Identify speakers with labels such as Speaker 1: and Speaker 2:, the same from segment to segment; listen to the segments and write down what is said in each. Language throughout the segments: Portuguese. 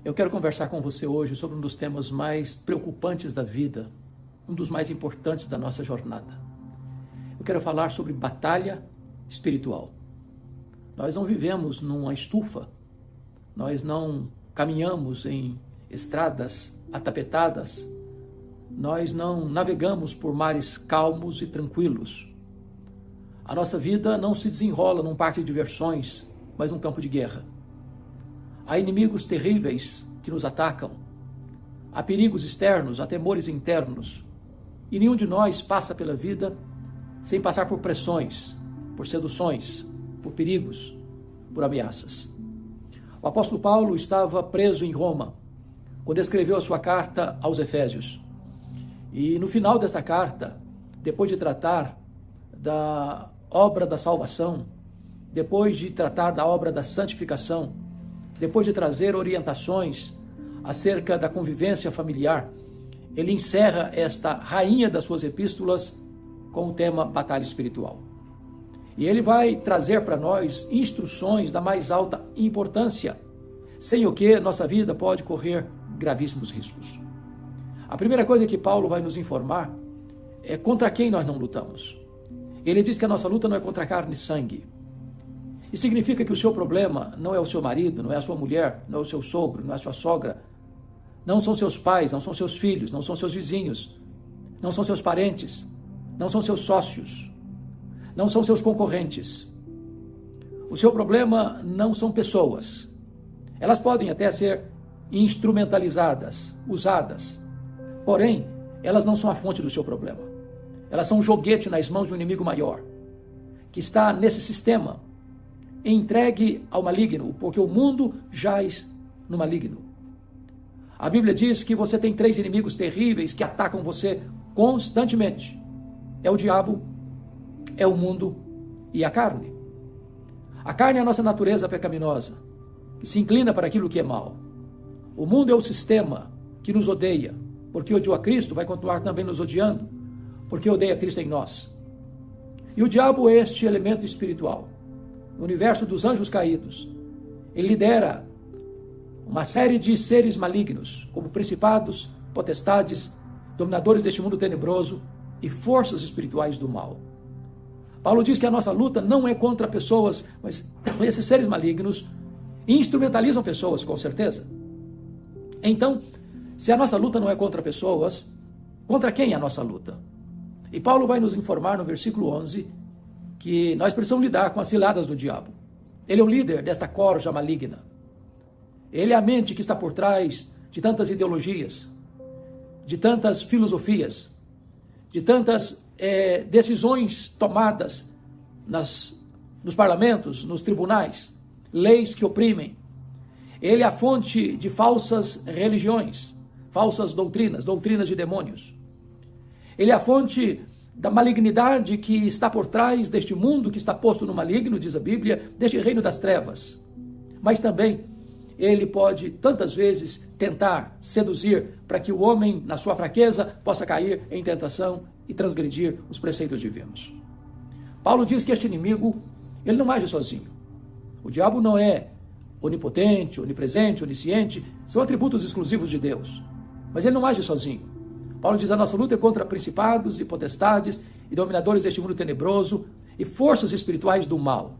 Speaker 1: Eu quero conversar com você hoje sobre um dos temas mais preocupantes da vida, um dos mais importantes da nossa jornada. Eu quero falar sobre batalha espiritual. Nós não vivemos numa estufa, nós não caminhamos em estradas atapetadas, nós não navegamos por mares calmos e tranquilos. A nossa vida não se desenrola num parque de diversões, mas num campo de guerra. Há inimigos terríveis que nos atacam, há perigos externos, há temores internos, e nenhum de nós passa pela vida sem passar por pressões, por seduções, por perigos, por ameaças. O apóstolo Paulo estava preso em Roma, quando escreveu a sua carta aos Efésios. E no final desta carta, depois de tratar da obra da salvação, depois de tratar da obra da santificação, depois de trazer orientações acerca da convivência familiar, ele encerra esta rainha das suas epístolas com o tema batalha espiritual. E ele vai trazer para nós instruções da mais alta importância, sem o que nossa vida pode correr gravíssimos riscos. A primeira coisa que Paulo vai nos informar é contra quem nós não lutamos. Ele diz que a nossa luta não é contra carne e sangue. Isso significa que o seu problema não é o seu marido, não é a sua mulher, não é o seu sogro, não é a sua sogra, não são seus pais, não são seus filhos, não são seus vizinhos, não são seus parentes, não são seus sócios, não são seus concorrentes. O seu problema não são pessoas. Elas podem até ser instrumentalizadas, usadas, porém, elas não são a fonte do seu problema. Elas são um joguete nas mãos de um inimigo maior, que está nesse sistema, entregue ao maligno, porque o mundo jaz no maligno. A Bíblia diz que você tem 3 inimigos terríveis que atacam você constantemente. É o diabo, é o mundo e a carne. A carne é a nossa natureza pecaminosa, que se inclina para aquilo que é mal. O mundo é o sistema que nos odeia, porque odiou a Cristo, vai continuar também nos odiando, porque odeia Cristo em nós. E o diabo é este elemento espiritual. No universo dos anjos caídos, ele lidera uma série de seres malignos, como principados, potestades, dominadores deste mundo tenebroso e forças espirituais do mal. Paulo diz que a nossa luta não é contra pessoas, mas esses seres malignos instrumentalizam pessoas, com certeza. Então, se a nossa luta não é contra pessoas, contra quem é a nossa luta? E Paulo vai nos informar no versículo 11 que nós precisamos lidar com as ciladas do diabo. Ele é o líder desta corja maligna. Ele é a mente que está por trás de tantas ideologias, de tantas filosofias, de tantas decisões tomadas nos parlamentos, nos tribunais, leis que oprimem. Ele é a fonte de falsas religiões, falsas doutrinas de demônios. Ele é a fonte da malignidade que está por trás deste mundo que está posto no maligno, diz a Bíblia, deste reino das trevas. Mas também ele pode tantas vezes tentar seduzir para que o homem, na sua fraqueza, possa cair em tentação e transgredir os preceitos divinos. Paulo diz que este inimigo, ele não age sozinho. O diabo não é onipotente, onipresente, onisciente, são atributos exclusivos de Deus. Mas ele não age sozinho. Paulo diz: a nossa luta é contra principados e potestades e dominadores deste mundo tenebroso e forças espirituais do mal.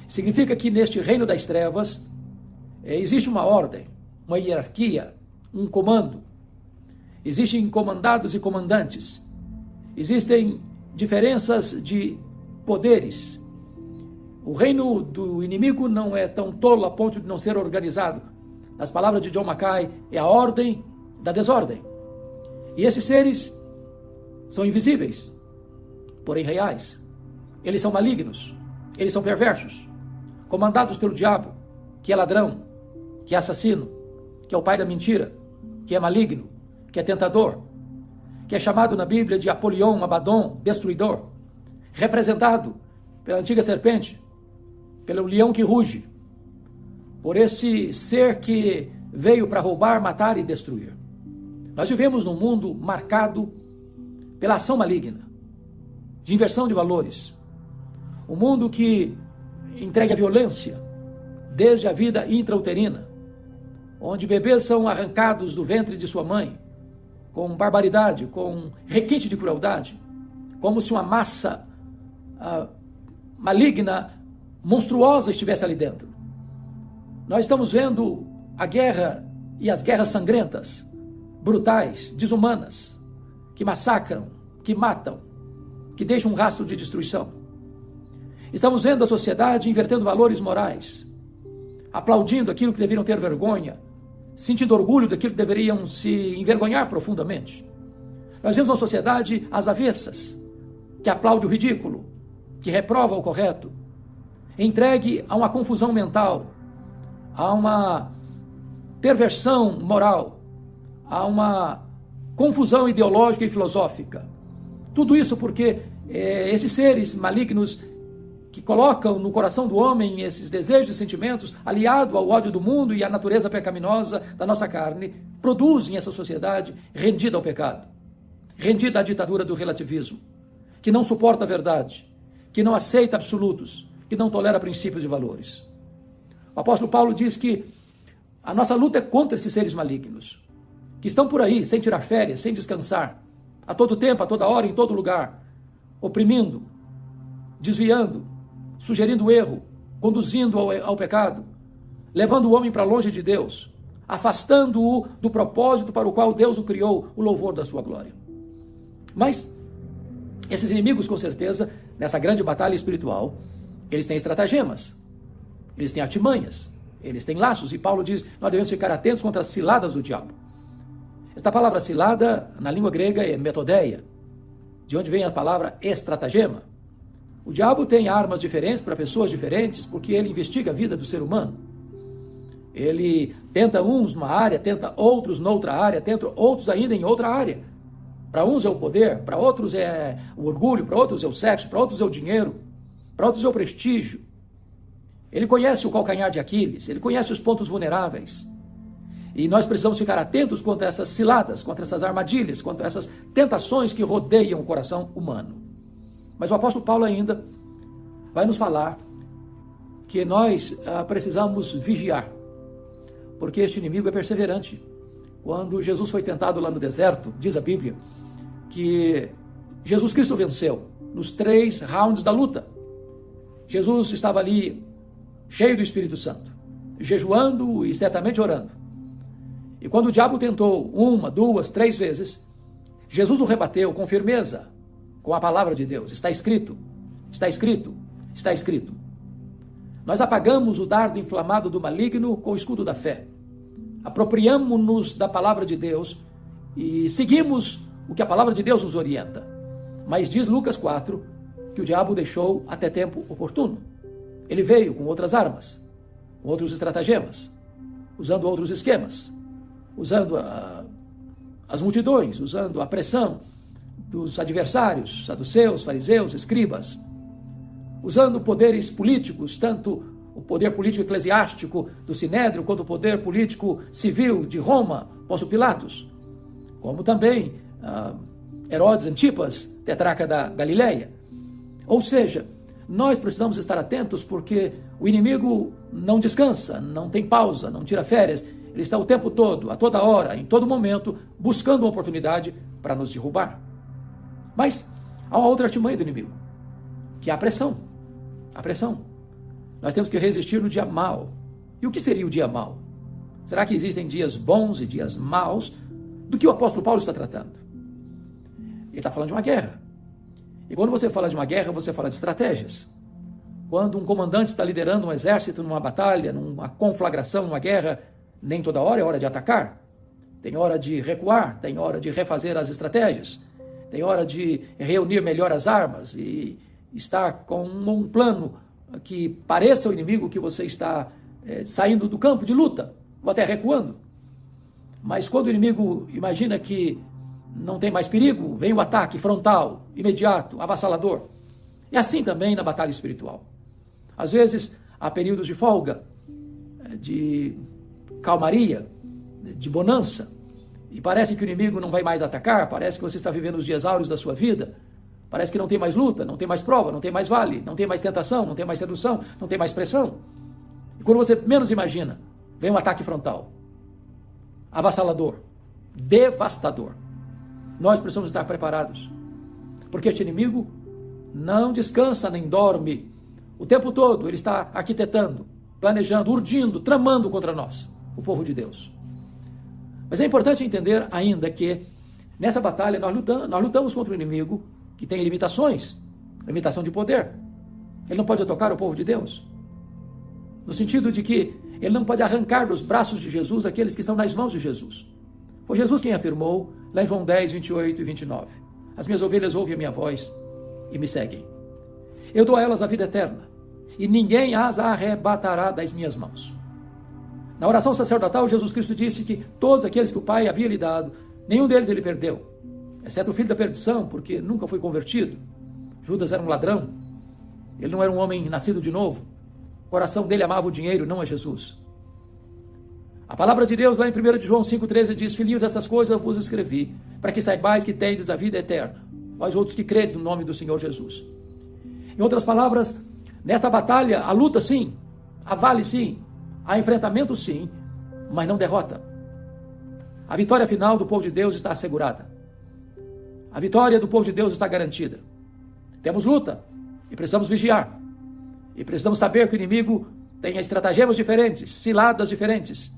Speaker 1: Significa que neste reino das trevas existe uma ordem, uma hierarquia, um comando. Existem comandados e comandantes. Existem diferenças de poderes. O reino do inimigo não é tão tolo a ponto de não ser organizado. Nas palavras de John Mackay, é a ordem da desordem. E esses seres são invisíveis, porém reais. Eles são malignos, eles são perversos, comandados pelo diabo, que é ladrão, que é assassino, que é o pai da mentira, que é maligno, que é tentador, que é chamado na Bíblia de Apolion, Abaddon, destruidor, representado pela antiga serpente, pelo leão que ruge, por esse ser que veio para roubar, matar e destruir. Nós vivemos num mundo marcado pela ação maligna, de inversão de valores. Um mundo que entrega a violência, desde a vida intrauterina, onde bebês são arrancados do ventre de sua mãe, com barbaridade, com requinte de crueldade, como se uma massa maligna, monstruosa estivesse ali dentro. Nós estamos vendo a guerra e as guerras sangrentas, brutais, desumanas, que massacram, que matam, que deixam um rastro de destruição. Estamos vendo a sociedade invertendo valores morais, aplaudindo aquilo que deveriam ter vergonha, sentindo orgulho daquilo que deveriam se envergonhar profundamente. Nós vemos uma sociedade às avessas, que aplaude o ridículo, que reprova o correto, entregue a uma confusão mental, a uma perversão moral, a uma confusão ideológica e filosófica. Tudo isso porque esses seres malignos que colocam no coração do homem esses desejos e sentimentos, aliado ao ódio do mundo e à natureza pecaminosa da nossa carne, produzem essa sociedade rendida ao pecado, rendida à ditadura do relativismo, que não suporta a verdade, que não aceita absolutos, que não tolera princípios e valores. O apóstolo Paulo diz que a nossa luta é contra esses seres malignos, que estão por aí, sem tirar férias, sem descansar, a todo tempo, a toda hora, em todo lugar, oprimindo, desviando, sugerindo erro, conduzindo ao pecado, levando o homem para longe de Deus, afastando-o do propósito para o qual Deus o criou, o louvor da sua glória. Mas esses inimigos, com certeza, nessa grande batalha espiritual, eles têm estratagemas, eles têm artimanhas, eles têm laços, e Paulo diz, nós devemos ficar atentos contra as ciladas do diabo. Esta palavra cilada, na língua grega, é metodeia, de onde vem a palavra estratagema. O diabo tem armas diferentes para pessoas diferentes, porque ele investiga a vida do ser humano. Ele tenta uns numa área, tenta outros noutra área, tenta outros ainda em outra área. Para uns é o poder, para outros é o orgulho, para outros é o sexo, para outros é o dinheiro, para outros é o prestígio. Ele conhece o calcanhar de Aquiles, ele conhece os pontos vulneráveis. E nós precisamos ficar atentos contra essas ciladas, contra essas armadilhas, contra essas tentações que rodeiam o coração humano. Mas o apóstolo Paulo ainda vai nos falar que nós precisamos vigiar, porque este inimigo é perseverante. Quando Jesus foi tentado lá no deserto, diz a Bíblia, que Jesus Cristo venceu nos 3 rounds da luta. Jesus estava ali cheio do Espírito Santo, jejuando e certamente orando. E quando o diabo tentou 1, 2, 3 vezes, Jesus o rebateu com firmeza, com a palavra de Deus. Está escrito, está escrito, está escrito. Nós apagamos o dardo inflamado do maligno com o escudo da fé. Apropriamo-nos da palavra de Deus e seguimos o que a palavra de Deus nos orienta. Mas diz Lucas 4 que o diabo deixou até tempo oportuno. Ele veio com outras armas, com outros estratagemas, usando outros esquemas, usando as multidões, usando a pressão dos adversários, saduceus, fariseus, escribas, usando poderes políticos, tanto o poder político eclesiástico do Sinédrio, quanto o poder político civil de Roma, Pôncio Pilatos, como também Herodes Antipas, tetrarca da Galileia. Ou seja, nós precisamos estar atentos porque o inimigo não descansa, não tem pausa, não tira férias. Ele está o tempo todo, a toda hora, em todo momento, buscando uma oportunidade para nos derrubar. Mas há uma outra artimanha do inimigo, que é a pressão. A pressão. Nós temos que resistir no dia mau. E o que seria o dia mau? Será que existem dias bons e dias maus? Do que o apóstolo Paulo está tratando? Ele está falando de uma guerra. E quando você fala de uma guerra, você fala de estratégias. Quando um comandante está liderando um exército numa batalha, numa conflagração, numa guerra, nem toda hora é hora de atacar. Tem hora de recuar, tem hora de refazer as estratégias, tem hora de reunir melhor as armas e estar com um plano que pareça ao inimigo que você está saindo do campo de luta, ou até recuando. Mas quando o inimigo imagina que não tem mais perigo, vem o ataque frontal, imediato, avassalador. E assim também na batalha espiritual. Às vezes há períodos de folga, de calmaria, de bonança, e parece que o inimigo não vai mais atacar, parece que você está vivendo os dias áureos da sua vida, parece que não tem mais luta, não tem mais prova, não tem mais vale, não tem mais tentação, não tem mais sedução, não tem mais pressão. E quando você menos imagina, vem um ataque frontal. avassalador, devastador. Nós precisamos estar preparados, porque este inimigo não descansa nem dorme. O tempo todo ele está arquitetando, planejando, urdindo, tramando contra nós, o povo de Deus. Mas é importante entender ainda que nessa batalha nós lutamos contra um inimigo que tem limitações, limitação de poder. Ele não pode tocar o povo de Deus, no sentido de que ele não pode arrancar dos braços de Jesus aqueles que estão nas mãos de Jesus. Foi Jesus quem afirmou, lá em João 10, 28 e 29, as minhas ovelhas ouvem a minha voz e me seguem. Eu dou a elas a vida eterna, e ninguém as arrebatará das minhas mãos. Na oração sacerdotal, Jesus Cristo disse que todos aqueles que o Pai havia lhe dado, nenhum deles ele perdeu, exceto o filho da perdição, porque nunca foi convertido. Judas era um ladrão, ele não era um homem nascido de novo, o coração dele amava o dinheiro, não a Jesus. A palavra de Deus, lá em 1 João 5,13, diz: filhinhos, estas coisas eu vos escrevi, para que saibais que tendes a vida eterna, vós outros que credes no nome do Senhor Jesus. Em outras palavras, nesta batalha, a luta sim, a vale sim, há enfrentamento sim, mas não derrota. A vitória final do povo de Deus está assegurada. A vitória do povo de Deus está garantida. Temos luta e precisamos vigiar. E precisamos saber que o inimigo tem estratagemas diferentes, ciladas diferentes,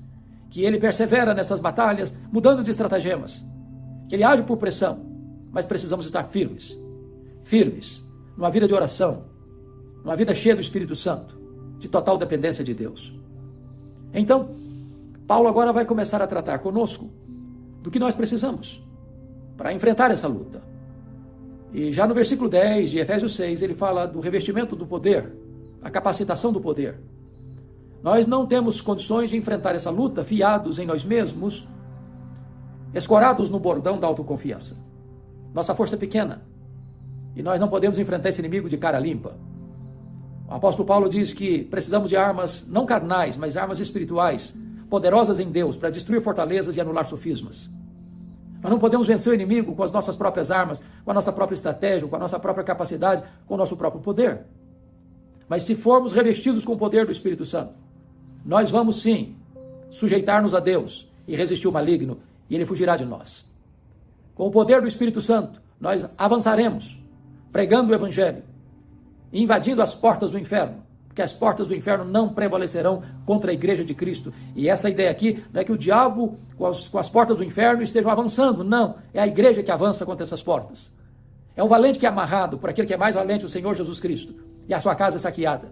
Speaker 1: que ele persevera nessas batalhas, mudando de estratagemas, que ele age por pressão, mas precisamos estar firmes, numa vida de oração, numa vida cheia do Espírito Santo, de total dependência de Deus. Então, Paulo agora vai começar a tratar conosco do que nós precisamos para enfrentar essa luta. E já no versículo 10 de Efésios 6, ele fala do revestimento do poder, a capacitação do poder. Nós não temos condições de enfrentar essa luta fiados em nós mesmos, escorados no bordão da autoconfiança. Nossa força é pequena e nós não podemos enfrentar esse inimigo de cara limpa. O apóstolo Paulo diz que precisamos de armas não carnais, mas armas espirituais, poderosas em Deus, para destruir fortalezas e anular sofismas. Nós não podemos vencer o inimigo com as nossas próprias armas, com a nossa própria estratégia, com a nossa própria capacidade, com o nosso próprio poder. Mas se formos revestidos com o poder do Espírito Santo, nós vamos sim sujeitar-nos a Deus e resistir o maligno, e ele fugirá de nós. Com o poder do Espírito Santo, nós avançaremos, pregando o Evangelho, invadindo as portas do inferno, porque as portas do inferno não prevalecerão contra a igreja de Cristo. E essa ideia aqui não é que o diabo, com as portas do inferno, estejam avançando, não. É a igreja que avança contra essas portas. É o valente que é amarrado por aquele que é mais valente, o Senhor Jesus Cristo, e a sua casa é saqueada.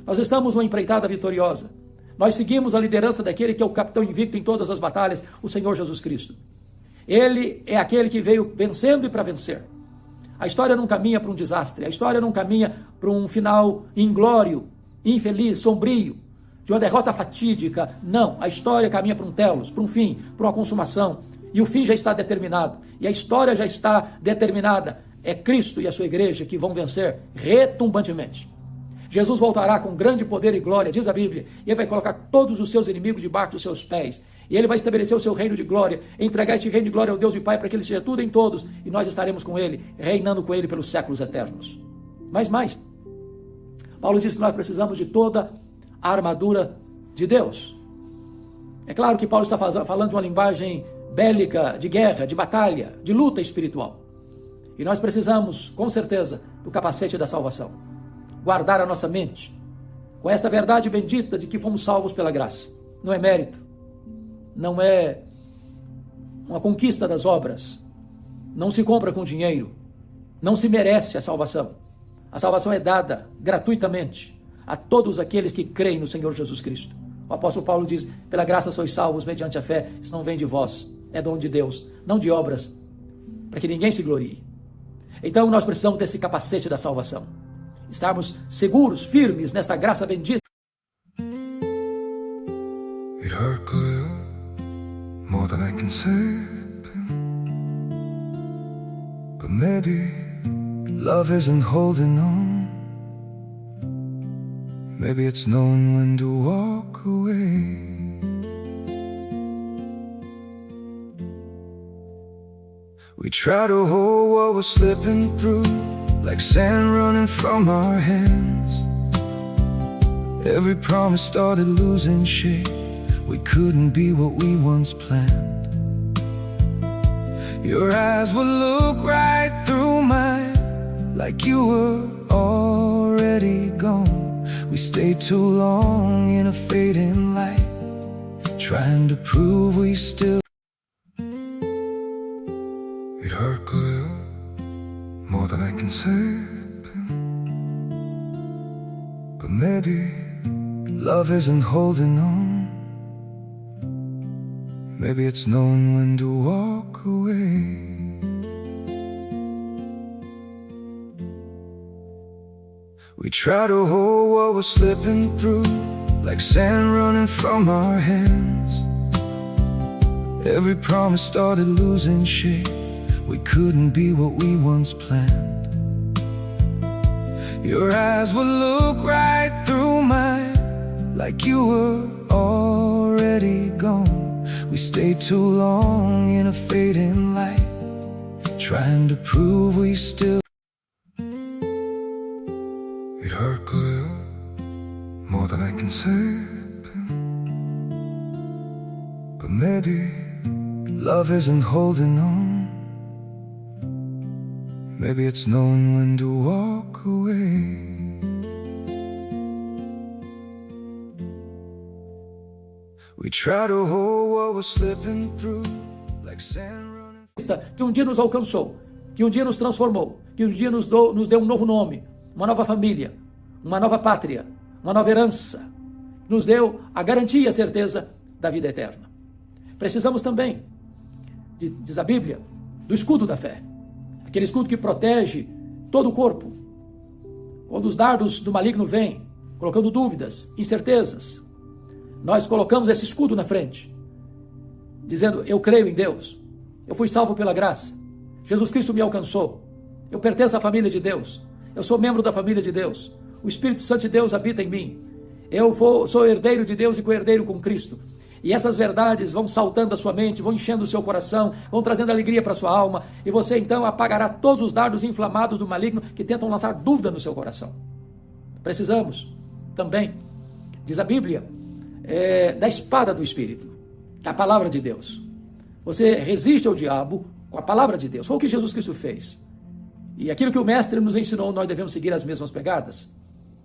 Speaker 1: Nós estamos numa empreitada vitoriosa. Nós seguimos a liderança daquele que é o capitão invicto em todas as batalhas, o Senhor Jesus Cristo. Ele é aquele que veio vencendo e para vencer. A história não caminha para um desastre, a história não caminha para um final inglório, infeliz, sombrio, de uma derrota fatídica. Não, a história caminha para um telos, para um fim, para uma consumação. E o fim já está determinado, e a história já está determinada. É Cristo e a sua igreja que vão vencer retumbantemente. Jesus voltará com grande poder e glória, diz a Bíblia, e ele vai colocar todos os seus inimigos debaixo dos seus pés. E ele vai estabelecer o seu reino de glória, entregar este reino de glória ao Deus e Pai, para que ele seja tudo em todos, e nós estaremos com ele, reinando com ele pelos séculos eternos. Mas mais, Paulo diz que nós precisamos de toda a armadura de Deus. É claro que Paulo está falando de uma linguagem bélica, de guerra, de batalha, de luta espiritual. E nós precisamos, com certeza, do capacete da salvação. Guardar a nossa mente com esta verdade bendita de que fomos salvos pela graça. Não é mérito, não é uma conquista das obras, não se compra com dinheiro, não se merece a salvação. A salvação é dada gratuitamente a todos aqueles que creem no Senhor Jesus Cristo. O apóstolo Paulo diz: pela graça sois salvos mediante a fé, isso não vem de vós, é dom de Deus, não de obras, para que ninguém se glorie. Então nós precisamos desse capacete da salvação, estarmos seguros, firmes nesta graça bendita.
Speaker 2: It hurt clear, more than I can say, but maybe love isn't holding on. Maybe it's knowing when to walk away. We try to hold what we're slipping through, like sand running from our hands. Every promise started losing shape we couldn't be what we once planned. Your eyes would look right through mine, like you were already gone. We stayed too long in a fading light, trying to prove we still. It hurt clear, more than I can say, but maybe love isn't holding on. Maybe it's knowing when to walk away. We try to hold what we're slipping through, like sand running from our hands. Every promise started losing shape, we couldn't be what we once planned. Your eyes would look right through mine, like you were already gone. We stayed too long in a fading light, trying to prove we still. It hurt clear, more than I can say, but maybe love isn't holding on. Maybe it's knowing when to walk away. We try to hold what we're slipping through, like sand running.
Speaker 1: Que um dia nos alcançou, que um dia nos transformou, que um dia nos deu um novo nome, uma nova família, uma nova pátria, uma nova herança, nos deu a garantia e a certeza da vida eterna. Precisamos também, diz a Bíblia, do escudo da fé, aquele escudo que protege todo o corpo. Quando os dardos do maligno vêm, colocando dúvidas, incertezas, nós colocamos esse escudo na frente, dizendo: eu creio em Deus, eu fui salvo pela graça, Jesus Cristo me alcançou, eu pertenço à família de Deus, eu sou membro da família de Deus, o Espírito Santo de Deus habita em mim, sou herdeiro de Deus e co-herdeiro com Cristo. E essas verdades vão saltando da sua mente, vão enchendo o seu coração, vão trazendo alegria para a sua alma, e você então apagará todos os dardos inflamados do maligno que tentam lançar dúvida no seu coração. Precisamos também, diz a Bíblia, da espada do Espírito, da palavra de Deus. Você resiste ao diabo com a palavra de Deus. Foi o que Jesus Cristo fez. E aquilo que o Mestre nos ensinou, nós devemos seguir as mesmas pegadas.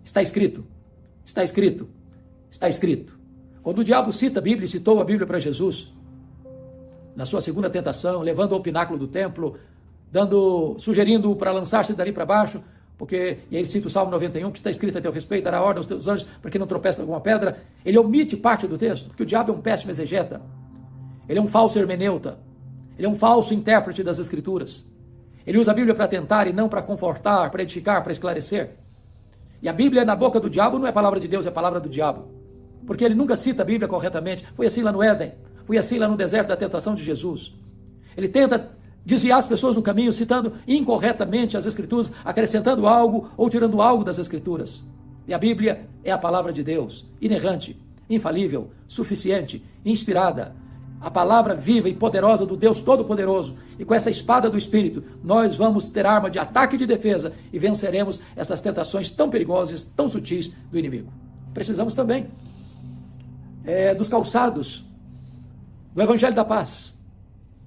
Speaker 1: Está escrito, está escrito, está escrito. Quando o diabo cita a Bíblia, citou a Bíblia para Jesus, na sua segunda tentação, levando ao pináculo do templo, sugerindo-o para lançar-se dali para baixo, porque, e aí cita o Salmo 91, que está escrito a teu respeito: dará ordem aos teus anjos para que não tropeça em alguma pedra. Ele omite parte do texto, porque o diabo é um péssimo exegeta, ele é um falso hermeneuta, ele é um falso intérprete das Escrituras. Ele usa a Bíblia para tentar e não para confortar, para edificar, para esclarecer. E a Bíblia na boca do diabo não é a palavra de Deus, é a palavra do diabo, porque ele nunca cita a Bíblia corretamente. Foi assim lá no Éden, foi assim lá no deserto da tentação de Jesus. Ele tenta desviar as pessoas do caminho, citando incorretamente as Escrituras, acrescentando algo ou tirando algo das Escrituras. E a Bíblia é a palavra de Deus, inerrante, infalível, suficiente, inspirada, a palavra viva e poderosa do Deus Todo-Poderoso. E com essa espada do Espírito, nós vamos ter arma de ataque e de defesa e venceremos essas tentações tão perigosas, tão sutis do inimigo. Precisamos também dos calçados do Evangelho da Paz.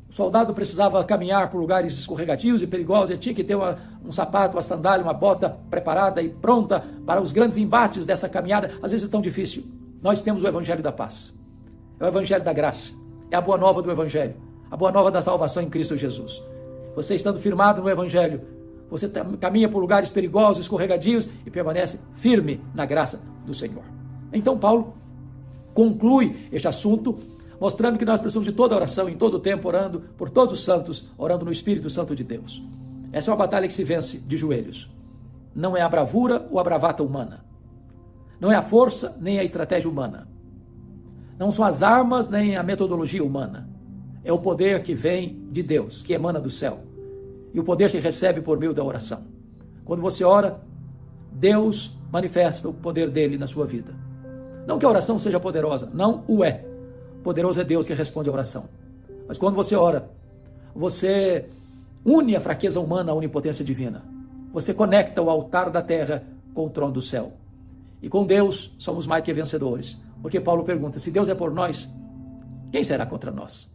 Speaker 1: O soldado precisava caminhar por lugares escorregadios e perigosos, ele tinha que ter um sapato, uma sandália, uma bota preparada e pronta para os grandes embates dessa caminhada, às vezes tão difícil. Nós temos o Evangelho da Paz, é o Evangelho da Graça, é a boa nova do Evangelho, a boa nova da salvação em Cristo Jesus. Você estando firmado no Evangelho, você caminha por lugares perigosos, escorregadios e permanece firme na graça do Senhor. Então Paulo conclui este assunto mostrando que nós precisamos de toda oração, em todo o tempo, orando por todos os santos, orando no Espírito Santo de Deus. Essa é uma batalha que se vence de joelhos. Não é a bravura ou a bravata humana. Não é a força nem a estratégia humana. Não são as armas nem a metodologia humana. É o poder que vem de Deus, que emana do céu. E o poder se recebe por meio da oração. Quando você ora, Deus manifesta o poder dele na sua vida. Não que a oração seja poderosa, não o é. Poderoso é Deus que responde a oração. Mas quando você ora, você une a fraqueza humana à onipotência divina. Você conecta o altar da terra com o trono do céu. E com Deus somos mais que vencedores. Porque Paulo pergunta: se Deus é por nós, quem será contra nós?